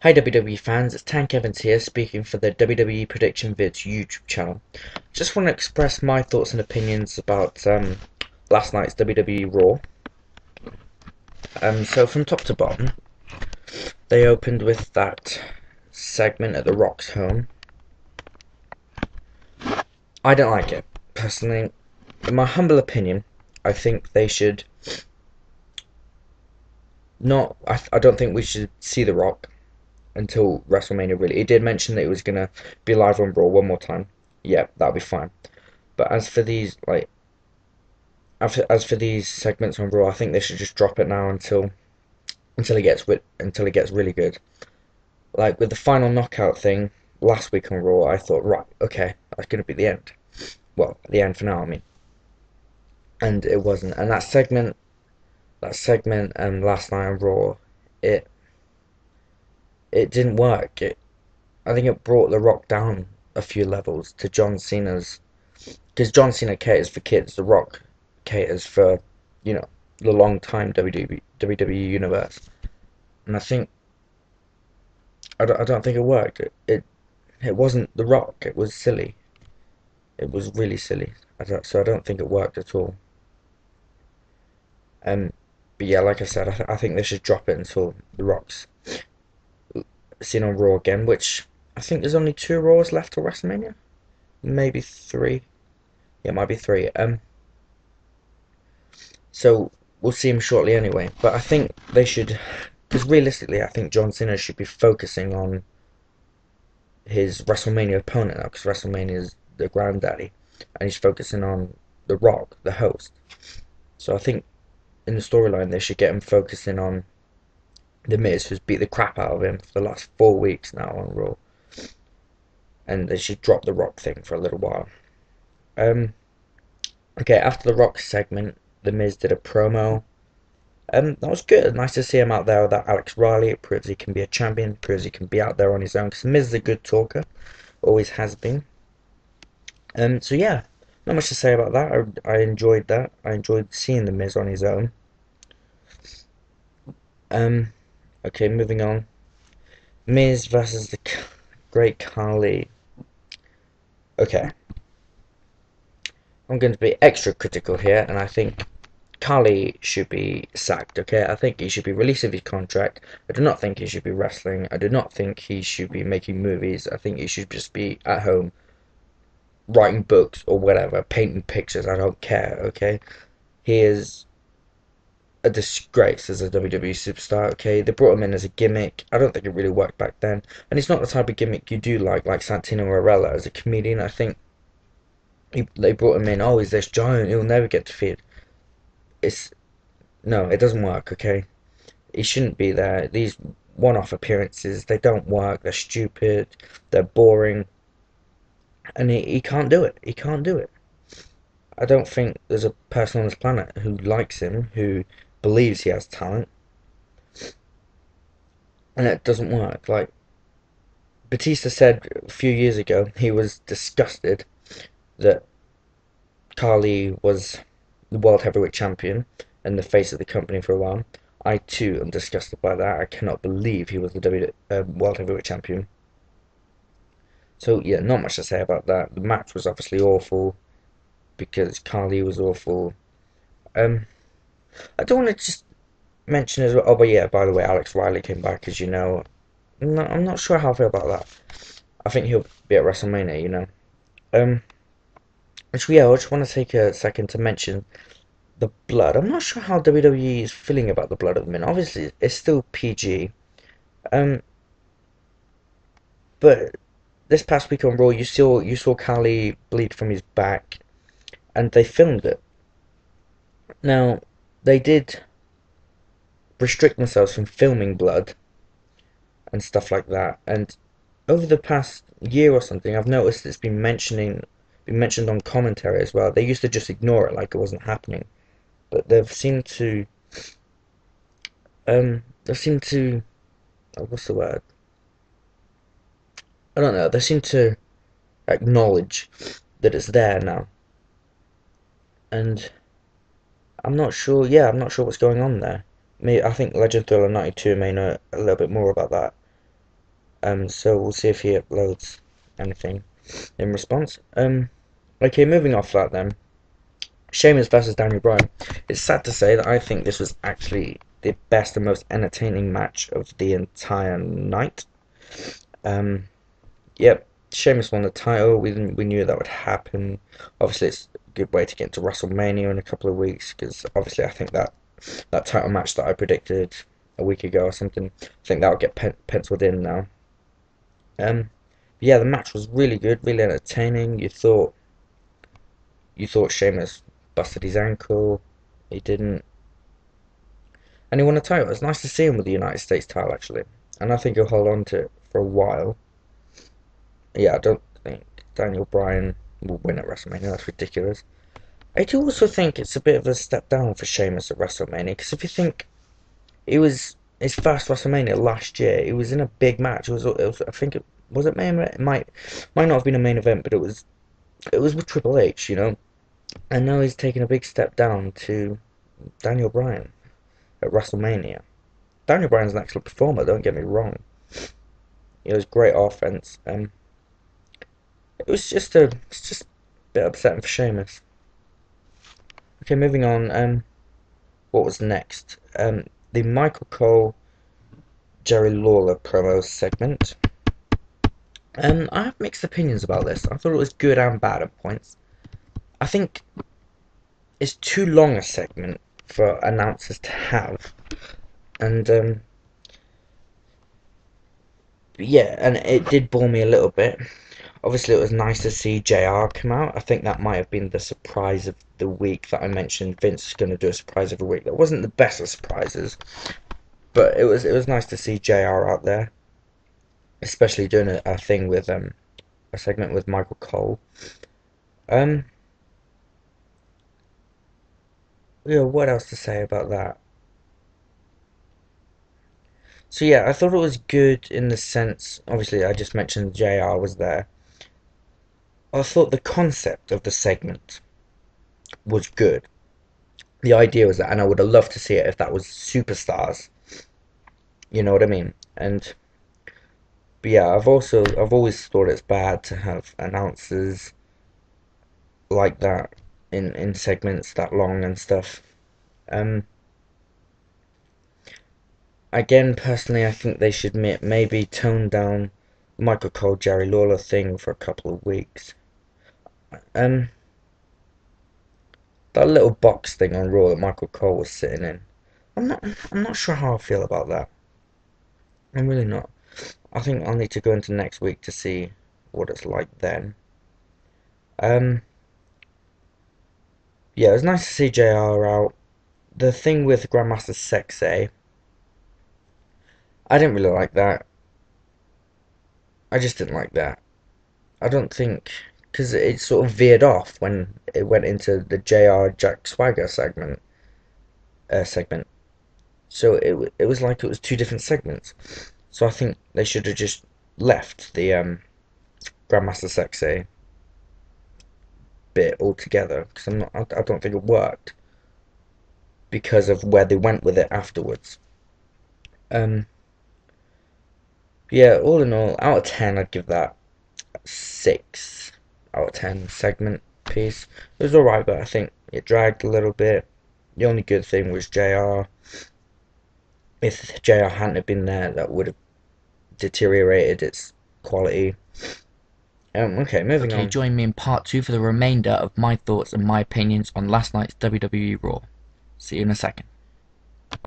Hi WWE fans, it's Tank Evans here speaking for the WWE Prediction Vids YouTube channel. Just want to express my thoughts and opinions about last night's WWE Raw. So from top to bottom, they opened with that segment at The Rock's home. I don't like it, personally. In my humble opinion, I think they should not. I don't think we should see The Rock until WrestleMania, really. It did mention that it was going to be live on Raw one more time. Yeah, that'll be fine. But as for these, as for these segments on Raw, I think they should just drop it now until it gets really good. Like with the final knockout thing last week on Raw, I thought, right, okay, that's gonna be the end. Well, the end for now, I mean. And it wasn't. And that segment, last night on Raw, it it didn't work. I think it brought The Rock down a few levels to John Cena's, because John Cena caters for kids. The Rock caters for, you know, the long time WWE universe. And I don't think it worked. It wasn't The Rock. It was silly. It was really silly. So I don't think it worked at all. Um, but yeah, like I said, I think they should drop it until The Rock's seen on Raw again. Which I think there's only 2 Raws left till WrestleMania, maybe 3. Yeah, it might be 3. So we'll see him shortly anyway. But I think they should, because realistically, I think John Cena should be focusing on his WrestleMania opponent now, because WrestleMania is the granddaddy, and he's focusing on The Rock, the host. So I think in the storyline they should get him focusing on The Miz, who's beat the crap out of him for the last 4 weeks now on Raw, and they should drop the Rock thing for a little while. Um, okay, after the Rock segment, The Miz did a promo. That was good. Nice to see him out there with that Alex Riley. It proves he can be a champion. It proves he can be out there on his own. Because Miz is a good talker, always has been. So yeah, not much to say about that. I enjoyed that. I enjoyed seeing the Miz on his own. Um, okay, moving on. Miz versus the Great Khali. Okay, I'm going to be extra critical here, and I think Khali should be sacked. Okay, I think he should be released of his contract. I do not think he should be wrestling. I do not think he should be making movies. I think he should just be at home writing books or whatever, painting pictures. I don't care. Okay, he is a disgrace as a WWE superstar. Okay, they brought him in as a gimmick. I don't think it really worked back then, and it's not the type of gimmick you do like Santino Marella as a comedian. I think they brought him in. Oh, he's this giant. He'll never get defeated. It's no, it doesn't work. Okay, he shouldn't be there. These one-off appearances, they don't work. They're stupid. They're boring, and he can't do it. He can't do it. I don't think there's a person on this planet who likes him, who believes he has talent, and it doesn't work. Like Batista said a few years ago, he was disgusted that Khali was the World Heavyweight Champion and the face of the company for a while. I too am disgusted by that. I cannot believe he was the World Heavyweight Champion. So yeah, not much to say about that. The match was obviously awful because Khali was awful. Um, I don't want to just mention as well. Oh, but yeah, by the way, Alex Riley came back, as you know. I'm not sure how I feel about that. I think he'll be at WrestleMania, you know. Um, Actually, yeah, I just want to take a second to mention the blood. I'm not sure how WWE is feeling about the blood at the minute. Obviously, it's still PG. Um, but this past week on Raw, you saw Khali bleed from his back, and they filmed it. Now, they did restrict themselves from filming blood and stuff like that. And over the past year or something, I've noticed it's been mentioned on commentary as well. They used to just ignore it like it wasn't happening, but they've seemed to what's the word? I don't know. They seem to acknowledge that it's there now, and I'm not sure. Yeah, I'm not sure what's going on there. I think Legend Thriller 92 may know a little bit more about that. So we'll see if he uploads anything in response. Okay, moving off that then. Sheamus versus Daniel Bryan. It's sad to say that I think this was actually the best and most entertaining match of the entire night. Um, yep, Sheamus won the title. We knew that would happen. Obviously, it's a good way to get into WrestleMania in a couple of weeks because obviously I think that title match that I predicted a week ago or something, I think that'll get penciled in now. Yeah, the match was really good, really entertaining. You thought Sheamus busted his ankle. He didn't. And he won a title. It's nice to see him with the United States title, actually. And I think he'll hold on to it for a while. Yeah, I don't think Daniel Bryan will win at WrestleMania. That's ridiculous. I do also think it's a bit of a step down for Sheamus at WrestleMania. Because if you think it was his first WrestleMania last year, it was in a big match. It was I think it was it main. It might not have been a main event, but it was with Triple H, And now he's taking a big step down to Daniel Bryan at WrestleMania. Daniel Bryan's an excellent performer, don't get me wrong. It was great offense. It's just a bit upsetting for Sheamus. Okay, moving on. What was next? The Michael Cole Jerry Lawler promo segment. I have mixed opinions about this. I thought it was good and bad at points. I think it's too long a segment for announcers to have, and yeah, and it did bore me a little bit. Obviously, it was nice to see JR come out. I think that might have been the surprise of the week that I mentioned. Vince is going to do a surprise every week. That wasn't the best of surprises, but it was nice to see JR out there, especially doing a thing with a segment with Michael Cole. Um, yeah, what else to say about that? So yeah, I thought it was good in the sense. Obviously, I just mentioned JR was there. I thought the concept of the segment was good. The idea was that, and I would have loved to see it if that was superstars. You know what I mean? But yeah, I've always thought it's bad to have announcers like that in segments that long and stuff. Um, Again, personally, I think they should maybe tone down Michael Cole Jerry Lawler thing for a couple of weeks. Um, that little box thing on Raw that Michael Cole was sitting in. I'm not I'm not sure how I feel about that. I'm really not. I think I'll need to go into next week to see what it's like then. Um, yeah, it was nice to see JR out. The thing with Grandmaster Sexay, I didn't really like that. I just didn't like that. I don't think because it sort of veered off when it went into the JR Jack Swagger segment. So it was like it was two different segments. So I think they should have just left the Grandmaster Sexay bit altogether because I don't think it worked because of where they went with it afterwards. Um, yeah, all in all, out of 10, I'd give that 6 out of 10 segment piece. It was alright, but I think it dragged a little bit. The only good thing was JR. If JR hadn't have been there, that would have deteriorated its quality. Okay, moving Okay, on. join me in part 2 for the remainder of my thoughts and my opinions on last night's WWE Raw. See you in a second.